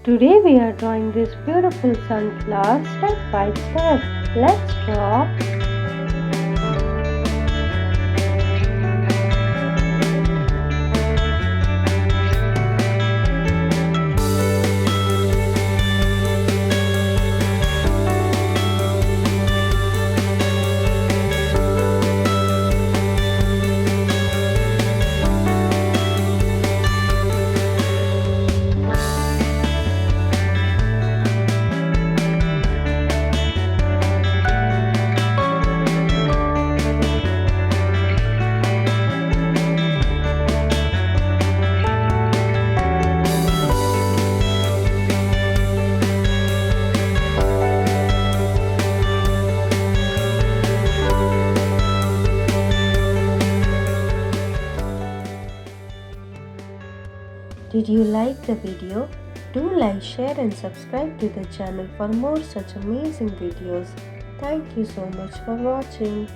Today we are drawing this beautiful sunflower step by step. Let's draw. Did you like the video? Do like, share and subscribe to the channel for more such amazing videos. Thank you so much for watching.